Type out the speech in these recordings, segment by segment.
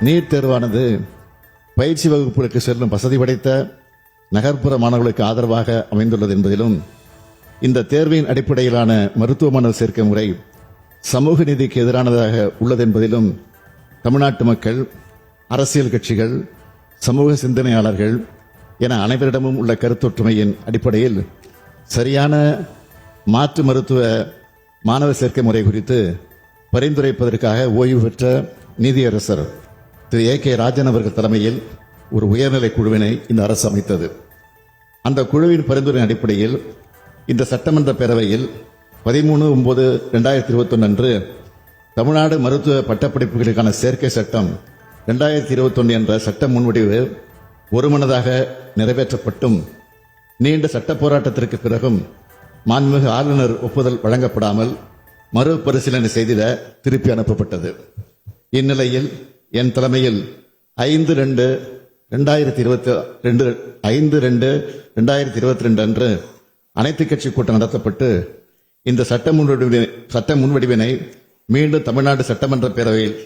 NEET தேர்வானது பயிற்சி வகுப்புகளுக்கு செல்லும் வசதி படைத்த நகர்ப்புற மாணவர்களுக்கு ஆதரவாக அமைந்துள்ளது என்பதிலும் இந்த தேர்வின் அடிப்படையிலான மருத்துவ மாணவர் சேர்க்கை முறை சமூக நீதிக்கு எதிரானதாக உள்ளது என்பதிலும் தமிழ்நாட்டு மக்கள், அரசியல் கட்சிகள், சமூக சிந்தனையாளர்கள் என அனைவரிடமும் உள்ள கருத்தொற்றுமையின் அடிப்படையில் சரியான மாற்று மருத்துவ மாணவர் சேர்க்கை முறை குறித்து பரிந்துரைப்பதற்காக ஓய்வு பெற்ற நீதியரசர் திரு A.K. ராஜன் அவர்கள் தலைமையில் ஒரு உயர்நிலை குழுவினை இந்த அரசு அமைத்தது. அந்த குழுவின் பரிந்துரை அடிப்படையில் இந்த சட்டமன்ற பேரவையில் 13/9/2021 அன்று தமிழ்நாடு மருத்துவ பட்டப்படிப்புகளுக்கான சேர்க்கை சட்டம் 2021 என்ற சட்ட முன்வடிவு ஒருமனதாக நிறைவேற்றப்பட்டும் நீண்ட சட்ட போராட்டத்திற்கு பிறகும் மாண்புமிகு ஆளுநர் ஒப்புதல் வழங்கப்படாமல் மறுபரிசீலனை செய்திட திருப்பி அனுப்பப்பட்டது. இந்நிலையில் என் தலைமையில் 5/2/2022 அன்று அனைத்து கட்சி கூட்டம் நடத்தப்பட்டு இந்த சட்ட முன்வடிவினை மீண்டும் தமிழ்நாடு சட்டமன்ற பேரவையில்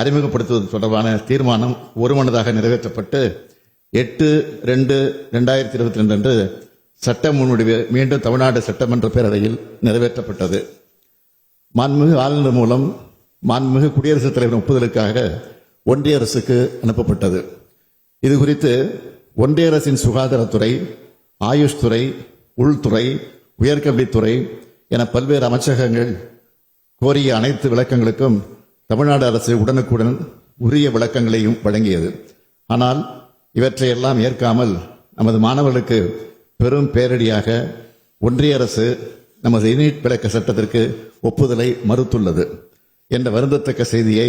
அறிமுகப்படுத்துவது தொடர்பான தீர்மானம் ஒருமனதாக நிறைவேற்றப்பட்டு 8/2/2022 அன்று சட்ட முன்வடிவு மீண்டும் தமிழ்நாடு சட்டமன்ற பேரவையில் நிறைவேற்றப்பட்டது. மாண்புமிகு ஆளுநர் மூலம் மாண்புமிகு குடியரசுத் தலைவர் ஒப்புதலுக்காக ஒன்றிய அரசுக்கு அனுப்பப்பட்டது. இது குறித்து ஒன்றிய அரசின் சுகாதாரத்துறை, ஆயுஷ் துறை, உள்துறை, உயர்கல்வித்துறை என பல்வேறு அமைச்சகங்கள் கோரிய அனைத்து விளக்கங்களுக்கும் தமிழ்நாடு அரசு உடனுக்குடன் உரிய விளக்கங்களையும் வழங்கியது. ஆனால் இவற்றையெல்லாம் ஏற்காமல் நமது மாணவர்களுக்கு பெரும் பேரடியாக ஒன்றிய அரசு நமது நீட் விலக்கு சட்டத்திற்கு ஒப்புதலை மறுத்துள்ளது என்ற வருந்தத்தக்க செய்தியை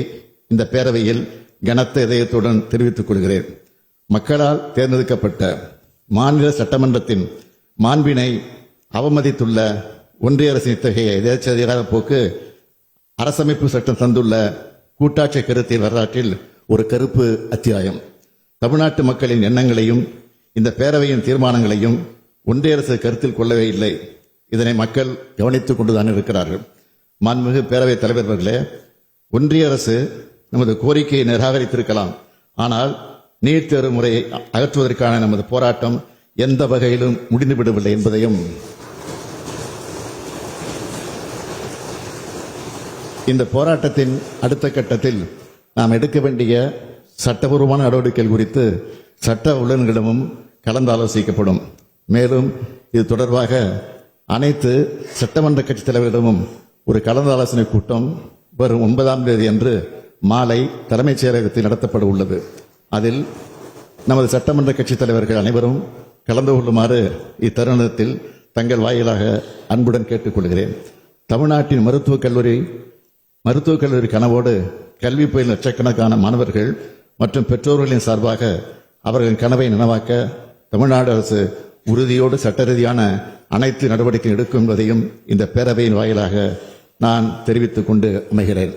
இந்த பேரவையில் கனத்த இதயத்துடன் தெரிவித்துக் கொள்கிறேன். மக்களால் தேர்ந்தெடுக்கப்பட்ட மாநில சட்டமன்றத்தின் மாண்பினை அவமதித்துள்ள ஒன்றிய அரசின் இத்தகைய எதேச்சதிகார போக்கு அரசமைப்பு சட்டம் தந்துள்ள கூட்டாட்சி கருத்தின் வரலாற்றில் ஒரு கருப்பு அத்தியாயம். தமிழ்நாட்டு மக்களின் எண்ணங்களையும் இந்த பேரவையின் தீர்மானங்களையும் ஒன்றிய அரசு கருத்தில் கொள்ளவே இல்லை. இதனை மக்கள் கவனித்துக் கொண்டுதான் இருக்கிறார்கள். மாண்புமிகு பேரவைத் தலைவர் அவர்களே, ஒன்றிய அரசு நமது கோரிக்கையை நிராகரித்திருக்கலாம். ஆனால் நீட் தேர்வு முறையை அகற்றுவதற்கான நமது போராட்டம் எந்த வகையிலும் முடிந்துவிடவில்லை என்பதையும் இந்த போராட்டத்தின் அடுத்த கட்டத்தில் நாம் எடுக்க வேண்டிய சட்டபூர்வமான நடவடிக்கைகள் குறித்து சட்ட வல்லுநர்களிடமும் கலந்து ஆலோசிக்கப்படும். மேலும் இது தொடர்பாக அனைத்து சட்டமன்ற கட்சித் தலைவர்களிடமும் ஒரு கலந்து ஆலோசனை கூட்டம் வரும் 9ஆம் தேதி அன்று மாலை தலைமைச் செயலகத்தில் நடத்தப்பட உள்ளது. அதில் நமது சட்டமன்ற கட்சித் தலைவர்கள் அனைவரும் கலந்து கொள்ளுமாறு இத்தருணத்தில் தங்கள் வாயிலாக அன்புடன் கேட்டுக்கொள்கிறேன். தமிழ்நாட்டின் மருத்துவக் கல்லூரி கனவோடு கல்வி பயிலும் லட்சக்கணக்கான மாணவர்கள் மற்றும் பெற்றோர்களின் சார்பாக அவர்களின் கனவை நனவாக்க தமிழ்நாடு அரசு உறுதியோடு சட்ட ரீதியான அனைத்து நடவடிக்கை எடுக்கும் என்பதையும் இந்த பேரவையின் வாயிலாக நான் தெரிவித்துக் கொண்டு அமைகிறேன்.